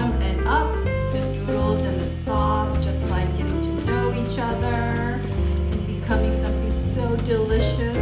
bottom and up. The noodles and the sauce just like getting to know each other and becoming something so delicious.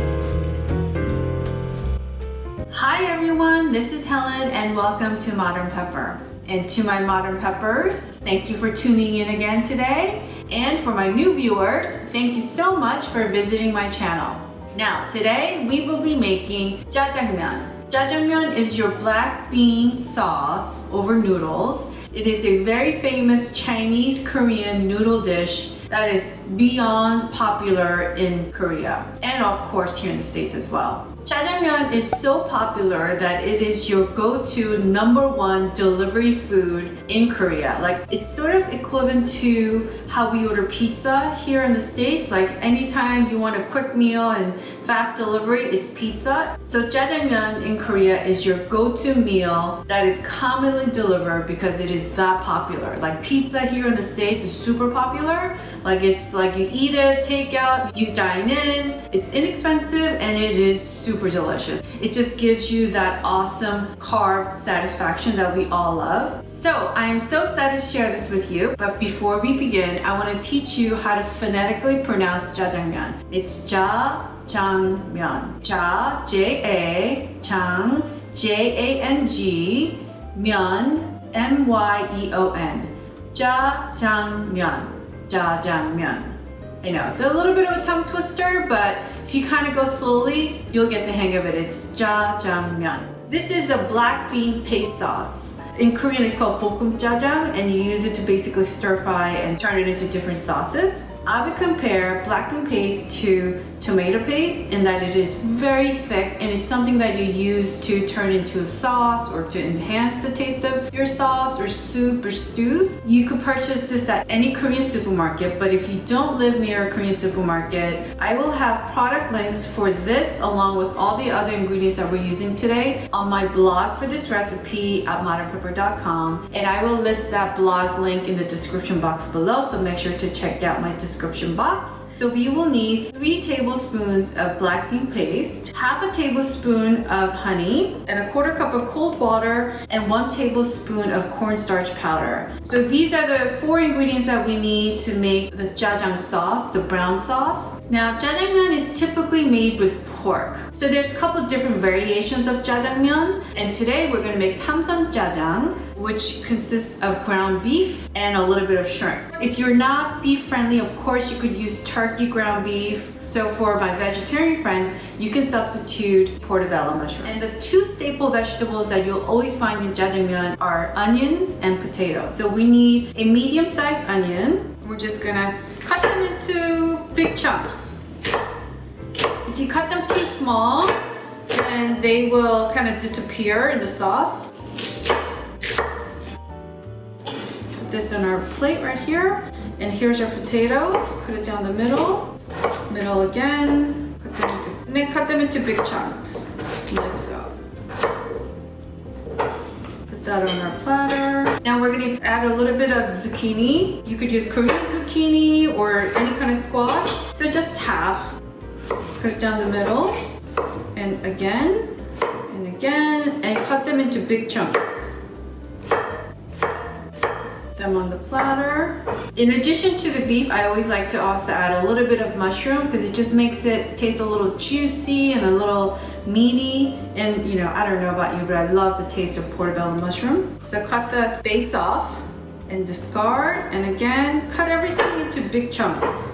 Hi everyone, this is Helen and welcome to Modern Pepper. And to my Modern Peppers, thank you for tuning in again today. And for my new viewers, thank you so much for visiting my channel. Now, today we will be making Jjajangmyeon. Jjajangmyeon is your black bean sauce over noodles. It is a very famous Chinese Korean noodle dish that is beyond popular in Korea and of course here in the States as well. Jjajangmyeon is so popular that it is your go-to #1 delivery food in Korea. Like it's sort of equivalent to how we order pizza here in the States. Like anytime you want a quick meal and fast delivery, it's pizza. So Jjajangmyeon in Korea is your go-to meal that is commonly delivered because it is that popular. Like pizza here in the States is super popular. Like it's like you eat it, take out, you dine in. It's inexpensive and it is super delicious. It just gives you that awesome carb satisfaction that we all love. So I am so excited to share this with you. But before we begin, I want to teach you how to phonetically pronounce Jjajangmyeon. It's Jjajangmyeon. Ja, J-A, Jang, J-A-N-G, Myeon, M-Y-E-O-N. Jjajangmyeon. Jjajangmyeon. I know, it's a little bit of a tongue twister, but if you kind of go slowly, you'll get the hang of it. It's Jjajangmyeon. This is the black bean paste sauce. In Korean, it's called Jjajang, and you use it to basically stir fry and turn it into different sauces. I would compare black bean paste to tomato paste in that it is very thick and it's something that you use to turn into a sauce or to enhance the taste of your sauce or soup or stews. You could purchase this at any Korean supermarket, but if you don't live near a Korean supermarket, I will have product links for this along with all the other ingredients that we're using today on my blog for this recipe at modernpepper.com, and I will list that blog link in the description box below, so make sure to check out my description box. So we will need 3 tablespoons of black bean paste, half a tablespoon of honey, and a 1/4 cup of cold water, and 1 tablespoon of cornstarch powder. So these are the 4 ingredients that we need to make the jjajang sauce, the brown sauce. Now, jjajangmyeon is typically made with pork. So there's a couple different variations of jjajangmyeon, and today we're going to make Samseon-jjajang, which consists of ground beef and a little bit of shrimp. If you're not beef friendly, of course you could use turkey ground beef. So for my vegetarian friends, you can substitute portobello mushroom. And the 2 staple vegetables that you'll always find in jjajangmyeon are onions and potatoes. So we need a medium-sized onion. We're just gonna cut them into big chunks. If you cut them too small, then they will kind of disappear in the sauce. Put this on our plate right here. And here's our potato. Put it down the middle. Middle again. And then cut them into big chunks, like so. Put that on our platter. Now we're gonna add a little bit of zucchini. You could use Korean zucchini or any kind of squash. So just half. Put it down the middle, and again, and cut them into big chunks. Put them on the platter. In addition to the beef, I always like to also add a little bit of mushroom because it just makes it taste a little juicy and a little meaty. And you know, I don't know about you, but I love the taste of portobello mushroom. So cut the base off and discard, and again, cut everything into big chunks.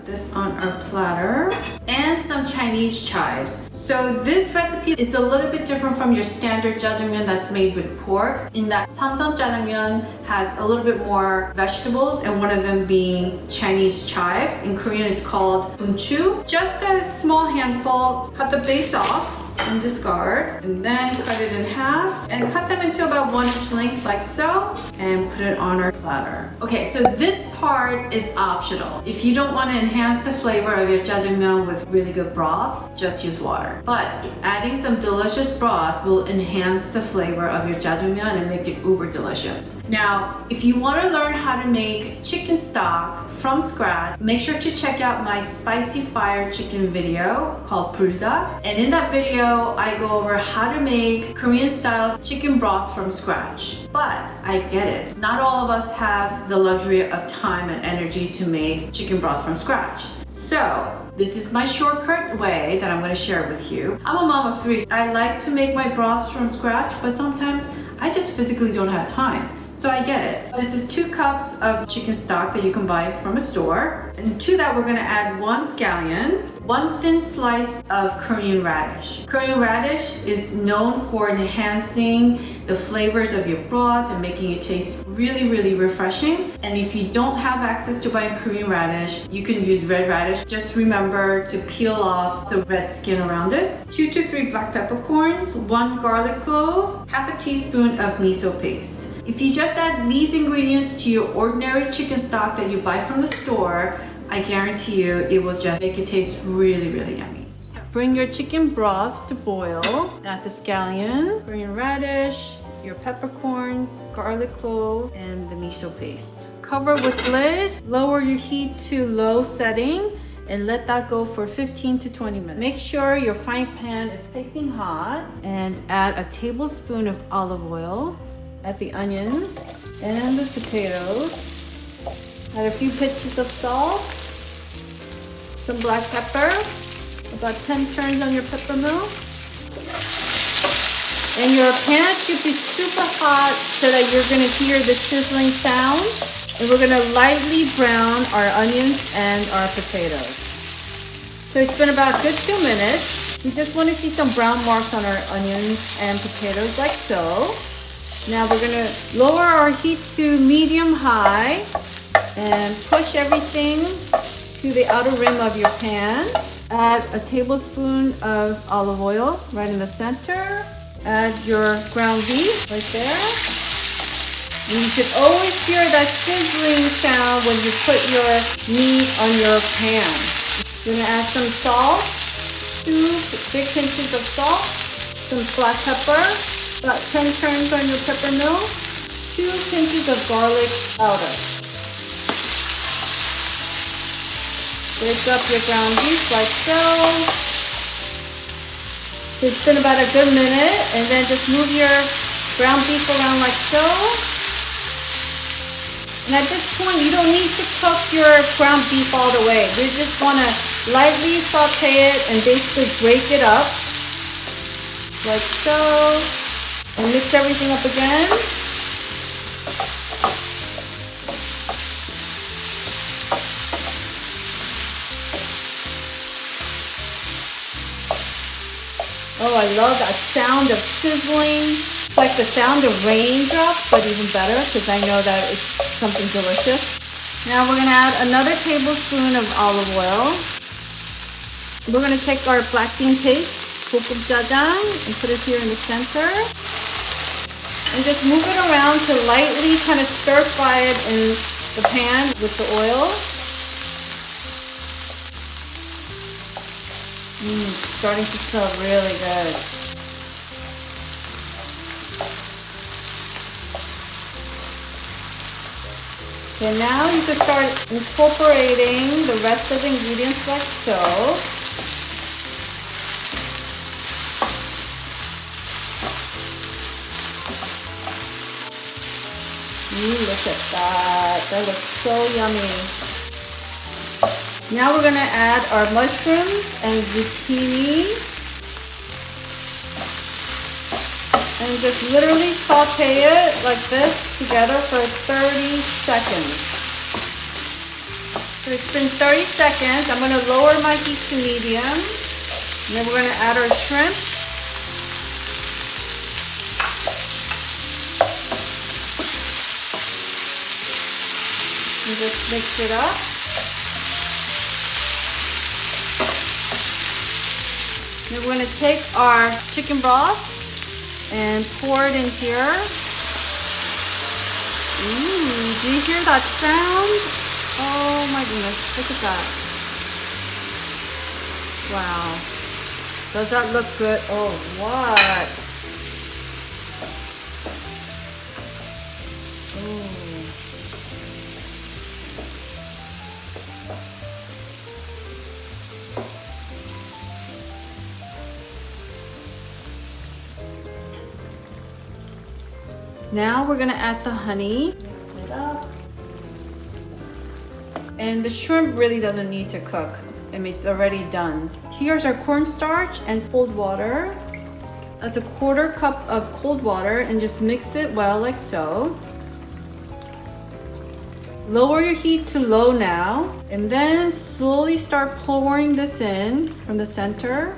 This on our platter, and some Chinese chives. So this recipe is a little bit different from your standard jjajangmyeon that's made with pork, in that Samseon-jjajang has a little bit more vegetables, and one of them being Chinese chives. In Korean it's called bunchu. Just a small handful. Cut the base off and discard, and then cut it in half and cut them into about 1-inch lengths like so, and put it on our platter. Okay, so this part is optional. If you don't want to enhance the flavor of your jjajangmyeon with really good broth, just use water. But adding some delicious broth will enhance the flavor of your jjajangmyeon and make it uber delicious. Now, if you want to learn how to make chicken stock from scratch, make sure to check out my spicy fire chicken video called Buldak. And in that video, I go over how to make Korean style chicken broth from scratch. But I get it. Not all of us have the luxury of time and energy to make chicken broth from scratch. So, this is my shortcut way that I'm going to share with you. I'm a mom of 3. I like to make my broths from scratch, but sometimes I just physically don't have time. So I get it. This is 2 cups of chicken stock that you can buy from a store. And to that, we're going to add 1 scallion, 1 thin slice of Korean radish. Korean radish is known for enhancing the flavors of your broth and making it taste really, really refreshing. And if you don't have access to buying Korean radish, you can use red radish. Just remember to peel off the red skin around it. 2 to 3 black peppercorns, 1 garlic clove, half a teaspoon of miso paste. If you just add these ingredients to your ordinary chicken stock that you buy from the store, I guarantee you it will just make it taste really, really yummy. So bring your chicken broth to boil. Add the scallion, Korean radish, your peppercorns, garlic clove, and the miso paste. Cover with lid, lower your heat to low setting, and let that go for 15 to 20 minutes. Make sure your frying pan is piping hot and add a tablespoon of olive oil. Add the onions and the potatoes. Add a few pinches of salt, some black pepper, about 10 turns on your pepper mill. And your pan should be super hot so that you're gonna hear the sizzling sound. And we're gonna lightly brown our onions and our potatoes. So it's been about a good 2 minutes. We just wanna see some brown marks on our onions and potatoes like so. Now we're gonna lower our heat to medium-high and push everything to the outer rim of your pan. Add a tablespoon of olive oil right in the center. Add your ground beef right there. And you should always hear that sizzling sound when you put your meat on your pan. You're gonna add some salt, 2 big pinches of salt, some black pepper, about 10 turns on your pepper mill, 2 pinches of garlic powder. Break up your ground beef like so. It's been about a good minute, and then just move your ground beef around like so. And at this point, you don't need to cook your ground beef all the way. You just want to lightly saute it and basically break it up like so. And mix everything up again. Oh, I love that sound of sizzling. It's like the sound of raindrops, but even better because I know that it's something delicious. Now we're gonna add another tablespoon of olive oil. We're gonna take our black bean paste, Jjajangmyeon, and put it here in the center. And just move it around to lightly kind of stir fry it in the pan with the oil. It's starting to smell really good. Okay, now you can start incorporating the rest of the ingredients like so. Look at that. That looks so yummy. Now we're going to add our mushrooms and zucchini. And just literally saute it like this together for 30 seconds. So it's been 30 seconds. I'm going to lower my heat to medium. And then we're going to add our shrimp. And just mix it up. Then we're going to take our chicken broth and pour it in here. Ooh, do you hear that sound? Oh my goodness, look at that. Wow. Does that look good? Oh, what? Now we're gonna add the honey. Mix it up. And the shrimp really doesn't need to cook. I mean, it's already done. Here's our cornstarch and cold water. That's a 1/4 cup of cold water and just mix it well like so. Lower your heat to low now and then slowly start pouring this in from the center.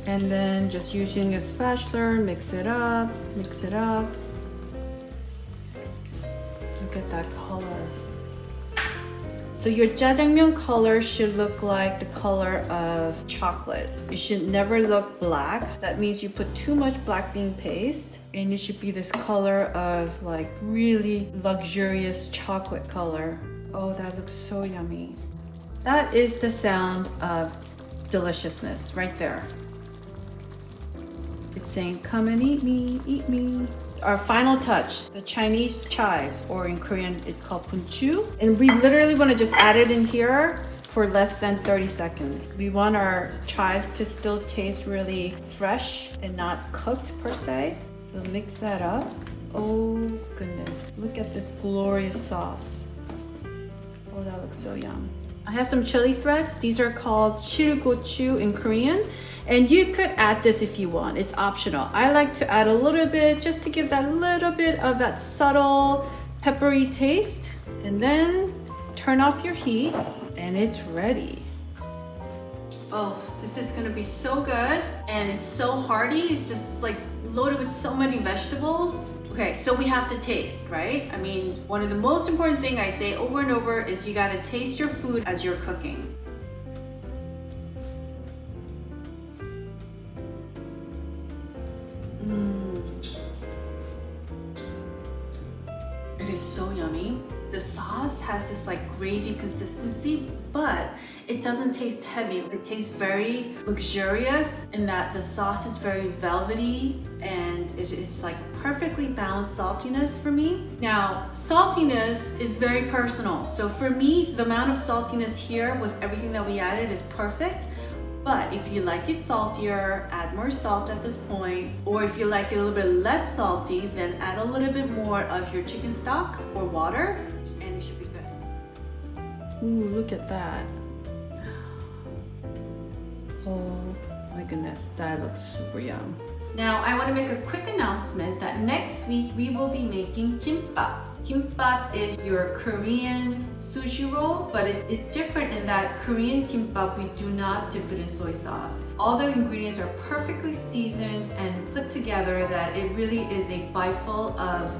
And then just using a spatula, mix it up, mix it up. Look at that color. So your jjajangmyeon color should look like the color of chocolate. It should never look black. That means you put too much black bean paste, and it should be this color of like really luxurious chocolate color. Oh, that looks so yummy. That is the sound of deliciousness right there. It's saying, come and eat me, eat me. Our final touch, the Chinese chives, or in Korean, it's called bunchu. And we literally want to just add it in here for less than 30 seconds. We want our chives to still taste really fresh and not cooked per se. So mix that up. Oh goodness, look at this glorious sauce. Oh, that looks so yum. I have some chili threads. These are called chirugochu in Korean. And you could add this if you want, it's optional. I like to add a little bit just to give that little bit of that subtle peppery taste. And then turn off your heat and it's ready. Oh, this is gonna be so good and it's so hearty. It's just like loaded with so many vegetables. Okay, so we have to taste, right? I mean, one of the most important things I say over and over is you gotta taste your food as you're cooking. It is so yummy. The sauce has this like gravy consistency, but it doesn't taste heavy. It tastes very luxurious in that the sauce is very velvety and it is like perfectly balanced saltiness for me. Now, saltiness is very personal. So for me, the amount of saltiness here with everything that we added is perfect. But if you like it saltier, add more salt at this point. Or if you like it a little bit less salty, then add a little bit more of your chicken stock or water, and it should be good. Ooh, look at that. Oh my goodness, that looks super yum. Now, I want to make a quick announcement that next week we will be making kimbap. Kimbap is your Korean sushi roll, but it is different in that Korean kimbap, we do not dip it in soy sauce. All the ingredients are perfectly seasoned and put together that it really is a bite full of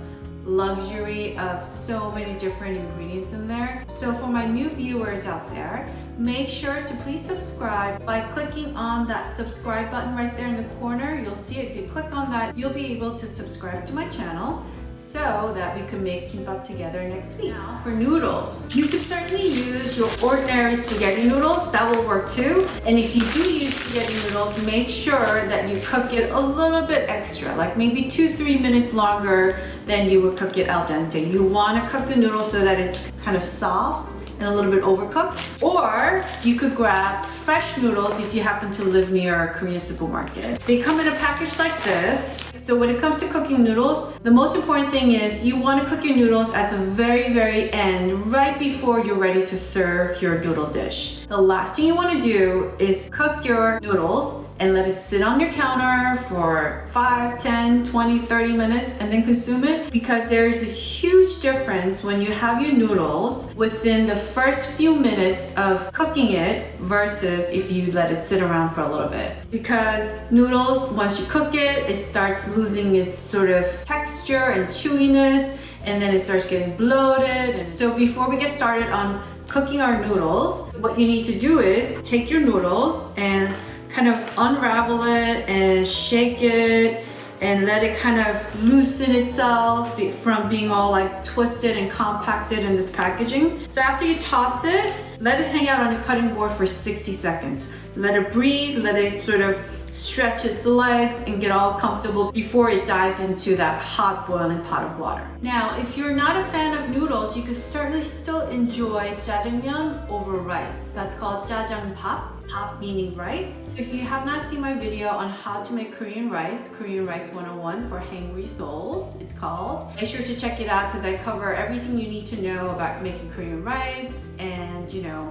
luxury of so many different ingredients in there. So for my new viewers out there, make sure to please subscribe by clicking on that subscribe button right there in the corner. You'll see it. If you click on that, you'll be able to subscribe to my channel so that we can make kimbap together next week. Now for noodles, you can certainly use your ordinary spaghetti noodles. That will work too. And if you do use spaghetti noodles, make sure that you cook it a little bit extra, like maybe 2-3 minutes longer than you would cook it al dente. You want to cook the noodles so that it's kind of soft and a little bit overcooked. Or you could grab fresh noodles if you happen to live near a Korean supermarket. They come in a package like this. So when it comes to cooking noodles, the most important thing is you want to cook your noodles at the very, very end, right before you're ready to serve your noodle dish. The last thing you want to do is cook your noodles and let it sit on your counter for 5, 10, 20, 30 minutes and then consume it, because there is a huge difference when you have your noodles within the first few minutes of cooking it versus if you let it sit around for a little bit. Because noodles, once you cook it, it starts losing its sort of texture and chewiness, and then it starts getting bloated. And so before we get started on cooking our noodles, what you need to do is take your noodles and kind of unravel it and shake it and let it kind of loosen itself from being all like twisted and compacted in this packaging. So after you toss it, let it hang out on your cutting board for 60 seconds. Let it breathe, let it sort of stretch its legs and get all comfortable before it dives into that hot boiling pot of water. Now, if you're not a fan of noodles, you could certainly still enjoy jjajangmyeon over rice. That's called Jajangbap, pap meaning rice. If you have not seen my video on how to make Korean rice 101 for hangry souls, it's called. Make sure to check it out because I cover everything you need to know about making Korean rice. And you know,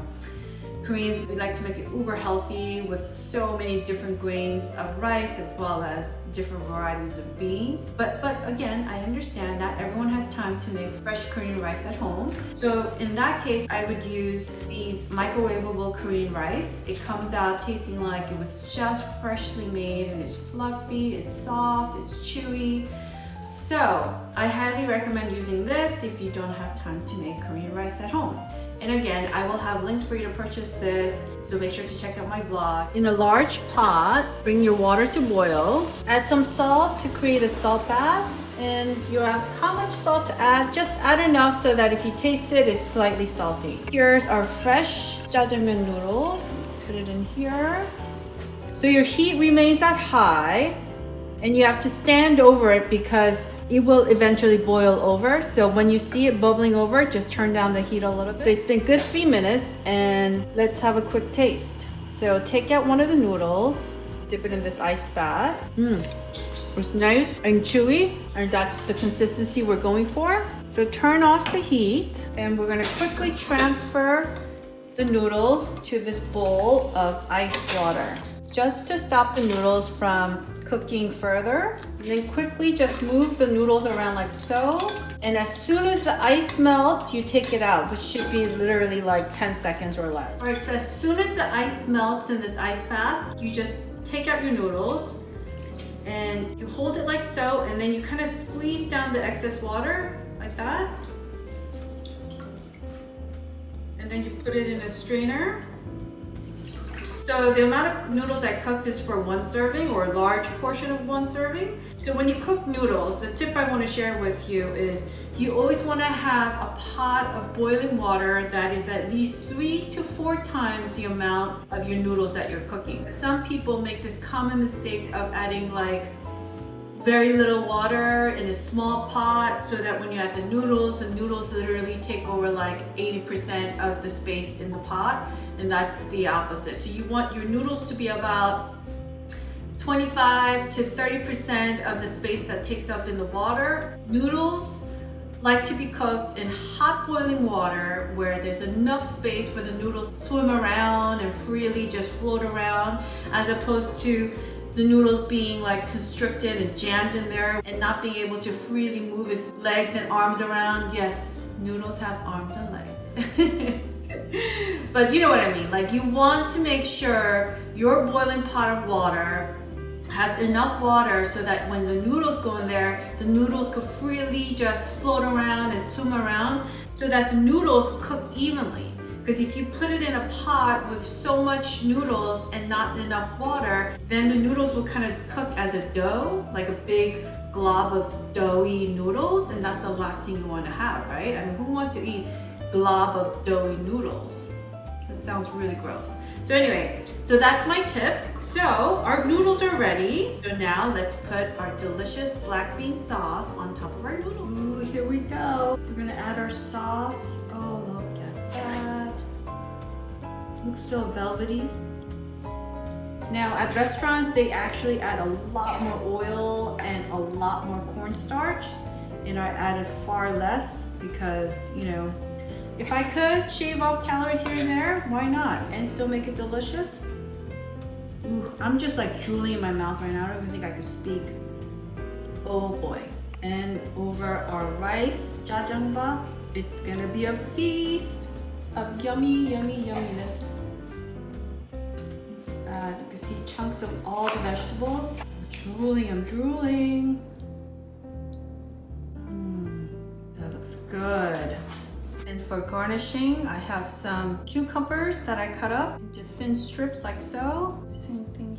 Koreans, we like to make it uber healthy with so many different grains of rice as well as different varieties of beans. But again, I understand not everyone has time to make fresh Korean rice at home. So in that case, I would use these microwavable Korean rice. It comes out tasting like it was just freshly made, and it's fluffy, it's soft, it's chewy. So I highly recommend using this if you don't have time to make Korean rice at home. And again, I will have links for you to purchase this, so make sure to check out my blog. In a large pot, bring your water to boil. Add some salt to create a salt bath. And you ask how much salt to add. Just add enough so that if you taste it, it's slightly salty. Here's our fresh jjajangmyeon noodles. Put it in here. So your heat remains at high, and you have to stand over it because it will eventually boil over. So when you see it bubbling over, just turn down the heat a little bit. So it's been good 3 minutes, and let's have a quick taste. So take out one of the noodles, dip it in this ice bath. It's nice and chewy, and that's the consistency we're going for. So turn off the heat, and we're gonna quickly transfer the noodles to this bowl of iced water, just to stop the noodles from cooking further. And then quickly just move the noodles around like so. And as soon as the ice melts, you take it out, which should be literally like 10 seconds or less. All right, so as soon as the ice melts in this ice bath, you just take out your noodles and you hold it like so, and then you kind of squeeze down the excess water like that. And then you put it in a strainer. So the amount of noodles I cooked is for 1 serving, or a large portion of 1 serving. So when you cook noodles, the tip I want to share with you is you always want to have a pot of boiling water that is at least 3 to 4 times the amount of your noodles that you're cooking. Some people make this common mistake of adding like very little water in a small pot, so that when you add the noodles literally take over like 80% of the space in the pot, and that's the opposite. So you want your noodles to be about 25 to 30% of the space that takes up in the water. Noodles like to be cooked in hot boiling water where there's enough space for the noodles to swim around and freely just float around, as opposed to the noodles being like constricted and jammed in there and not being able to freely move its legs and arms around. Yes, noodles have arms and legs. But you know what I mean. Like, you want to make sure your boiling pot of water has enough water so that when the noodles go in there, the noodles could freely just float around and swim around, so that the noodles cook evenly. Because if you put it in a pot with so much noodles and not enough water, then the noodles will kind of cook as a dough, like a big glob of doughy noodles, and that's the last thing you want to have, right? I mean, who wants to eat glob of doughy noodles? That sounds really gross. So anyway, so that's my tip. So our noodles are ready. So now let's put our delicious black bean sauce on top of our noodles. Ooh, here we go. We're gonna add our sauce. Oh, look at that. Looks so velvety. Now at restaurants, they actually add a lot more oil and a lot more cornstarch, and I added far less because, you know, if I could shave off calories here and there, why not? And still make it delicious. Ooh, I'm just like drooling in my mouth right now. I don't even think I could speak. Oh boy. And over our rice, Jajangbap, it's gonna be a feast of yummy, yummy, yumminess. You can see chunks of all the vegetables. I'm drooling. That looks good. And for garnishing, I have some cucumbers that I cut up into thin strips like so. Same thing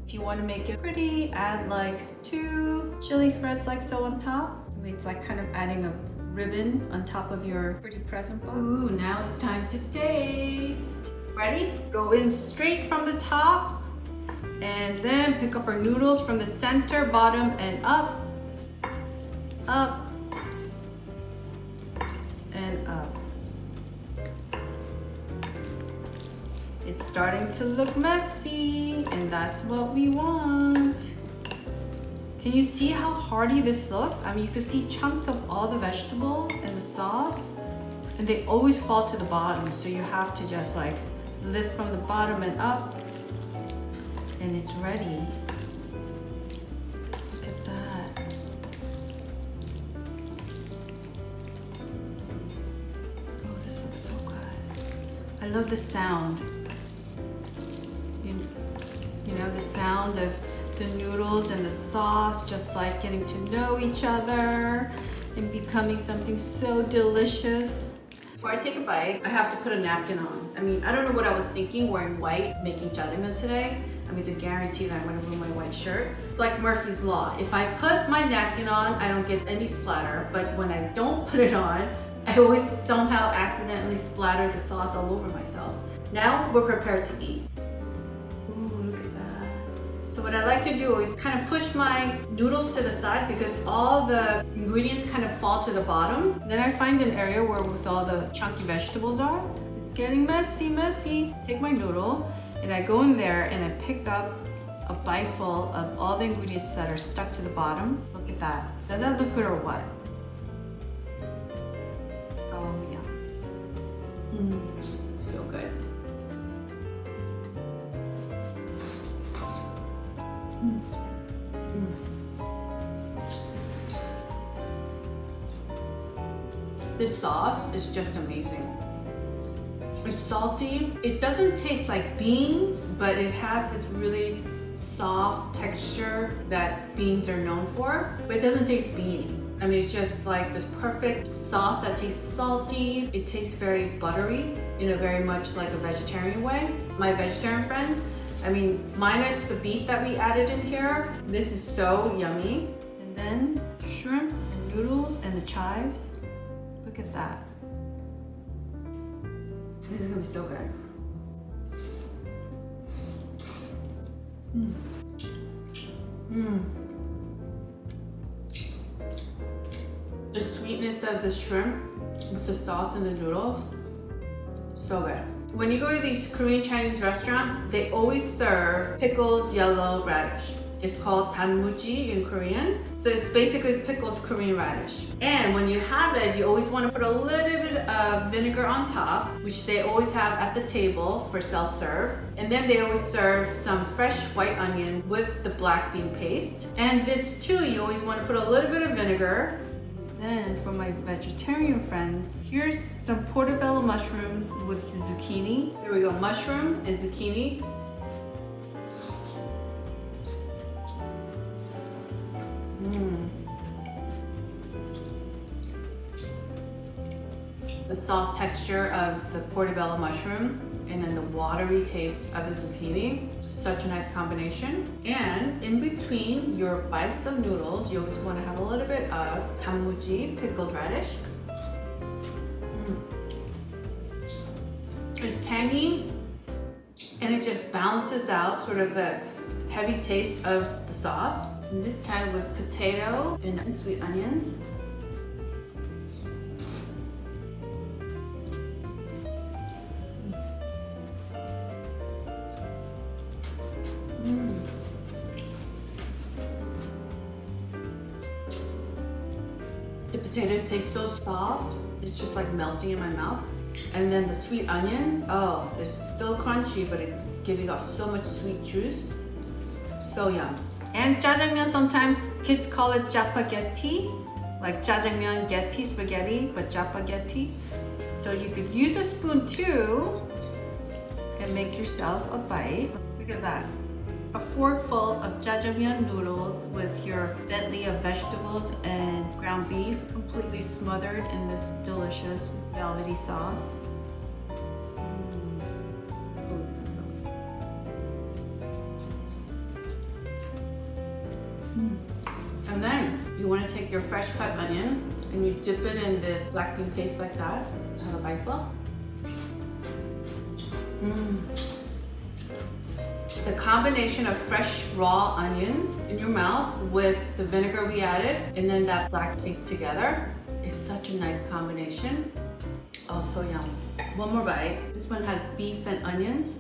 If you want to make it pretty, add like 2 chili threads like so on top. It's like kind of adding a ribbon on top of your pretty present box. Ooh, now it's time to taste. Ready? Go in straight from the top and then pick up our noodles from the center, bottom, and up, up, and up. It's starting to look messy, and that's what we want. Can you see how hearty this looks? I mean, you can see chunks of all the vegetables and the sauce, and they always fall to the bottom. So you have to just like lift from the bottom and up, and it's ready. Look at that. Oh, this looks so good. I love the sound. You know, the sound of the noodles and the sauce just like getting to know each other and becoming something so delicious. Before I take a bite, I have to put a napkin on. I mean, I don't know what I was thinking wearing white making jjajangmyeon today. I mean, it's a guarantee that I'm gonna ruin my white shirt. It's like Murphy's Law. If I put my napkin on, I don't get any splatter, but when I don't put it on, I always somehow accidentally splatter the sauce all over myself. Now we're prepared to eat. So what I like to do is kind of push my noodles to the side because all the ingredients kind of fall to the bottom. Then I find an area where with all the chunky vegetables are. It's getting messy, messy. Take my noodle and I go in there and I pick up a bite full of all the ingredients that are stuck to the bottom. Look at that. Does that look good or what? Oh yeah. So good. This sauce is just amazing. It's salty. It doesn't taste like beans, but it has this really soft texture that beans are known for, but it doesn't taste beany. I mean, it's just like this perfect sauce that tastes salty. It tastes very buttery in a very much like a vegetarian way. My vegetarian friends, I mean, minus the beef that we added in here, this is so yummy. And then shrimp and noodles and the chives. Look at that. This is gonna be so good. The sweetness of the shrimp with the sauce and the noodles, so good. When you go to these Korean Chinese restaurants, they always serve pickled yellow radish. It's called 단무지 in Korean. So it's basically pickled Korean radish. And when you have it, you always want to put a little bit of vinegar on top, which they always have at the table for self-serve. And then they always serve some fresh white onions with the black bean paste. And this too, you always want to put a little bit of vinegar. Then for my vegetarian friends, here's some portobello mushrooms with the zucchini. There we go, mushroom and zucchini. The soft texture of the portobello mushroom and then the watery taste of the zucchini. Such a nice combination. And in between your bites of noodles, you always want to have a little bit of 단무지, pickled radish. It's tangy and it just balances out sort of the heavy taste of the sauce. And this time with potato and sweet onions. The potatoes taste so soft, it's just like melting in my mouth. And then the sweet onions, oh, it's still crunchy, but it's giving off so much sweet juice. So yum. And jjajangmyeon, sometimes kids call it japgokbap, like jjajangmyeon getti spaghetti, but japgokbap. So you could use a spoon too and make yourself a bite. Look at that. A fork full of jjajangmyeon noodles with your medley of vegetables and ground beef completely smothered in this delicious velvety sauce. You want to take your fresh cut onion and you dip it in the black bean paste like that. Have a bite full. The combination of fresh raw onions in your mouth with the vinegar we added and then that black paste together is such a nice combination. Oh, so yum. One more bite. This one has beef and onions.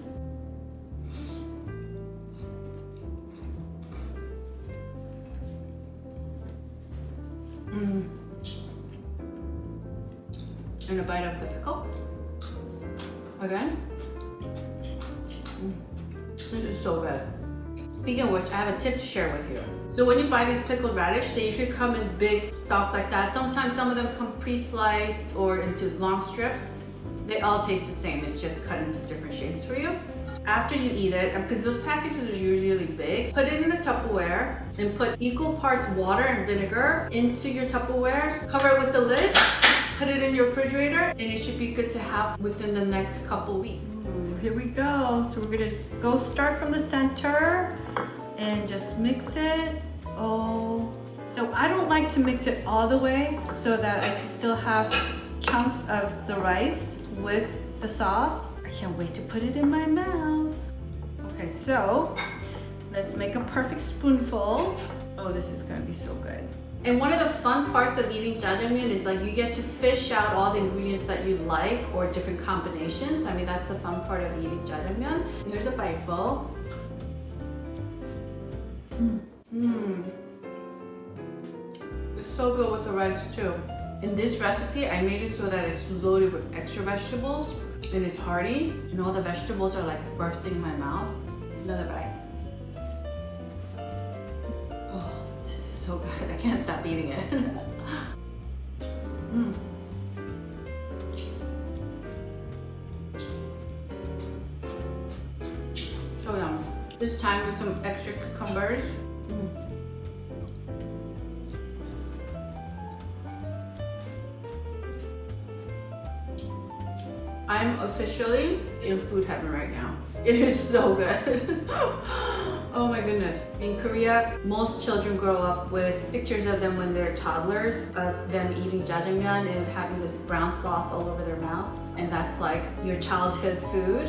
And a bite of the pickle. Again. This is so good. Speaking of which, I have a tip to share with you. So when you buy these pickled radish, they usually come in big stalks like that. Sometimes some of them come pre-sliced or into long strips. They all taste the same. It's just cut into different shapes for you. After you eat it, because those packages are usually big, put it in a Tupperware and put equal parts water and vinegar into your Tupperware. Cover it with the lid, put it in your refrigerator, and it should be good to have within the next couple weeks. Here we go. So we're gonna go start from the center and just mix it. Oh, so I don't like to mix it all the way so that I can still have chunks of the rice with the sauce. I can't wait to put it in my mouth. Okay, so let's make a perfect spoonful. Oh, this is gonna be so good. And one of the fun parts of eating jjajangmyeon is like you get to fish out all the ingredients that you like or different combinations. I mean, that's the fun part of eating jjajangmyeon. Here's a bite full. It's so good with the rice too. In this recipe, I made it so that it's loaded with extra vegetables and it's hearty and all the vegetables are like bursting in my mouth. Another bite. Oh, this is so good. I can't stop eating it. So yum. This time with some extra cucumbers. I'm officially in food heaven right now. It is so good. Oh my goodness. In Korea, most children grow up with pictures of them when they're toddlers, of them eating jjajangmyeon and having this brown sauce all over their mouth. And that's like your childhood food.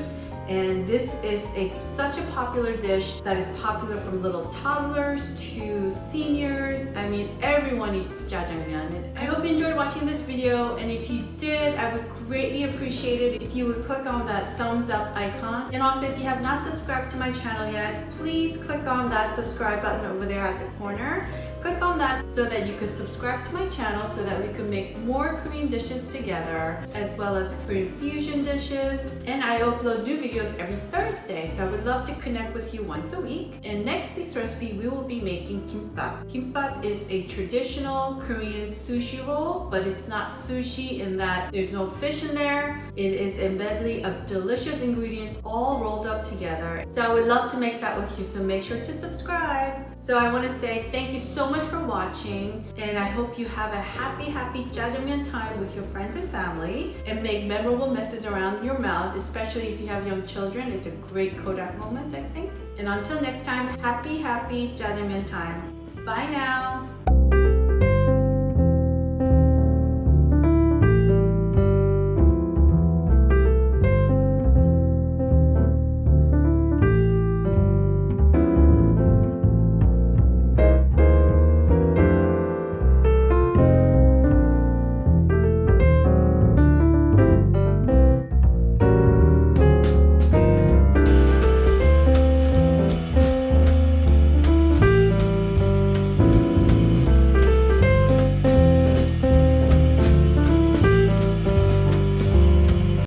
And this is such a popular dish that is popular from little toddlers to seniors. I mean, everyone eats jjajangmyeon. I hope you enjoyed watching this video, and if you did, I would greatly appreciate it if you would click on that thumbs up icon. And also, if you have not subscribed to my channel yet, please click on that subscribe button over there at the corner. Click on that so that you can subscribe to my channel so that we can make more Korean dishes together, as well as Korean fusion dishes. And I upload new videos every Thursday, so I would love to connect with you once a week. In next week's recipe, we will be making kimbap. Kimbap is a traditional Korean sushi roll, but it's not sushi in that there's no fish in there. It is a medley of delicious ingredients all rolled up together. So I would love to make that with you, so make sure to subscribe. So I want to say thank you so much for watching, and I hope you have a happy jjajangmyeon time with your friends and family and make memorable messes around your mouth, especially if you have young children. It's a great Kodak moment, I think. And until next time, happy jjajangmyeon time. Bye now.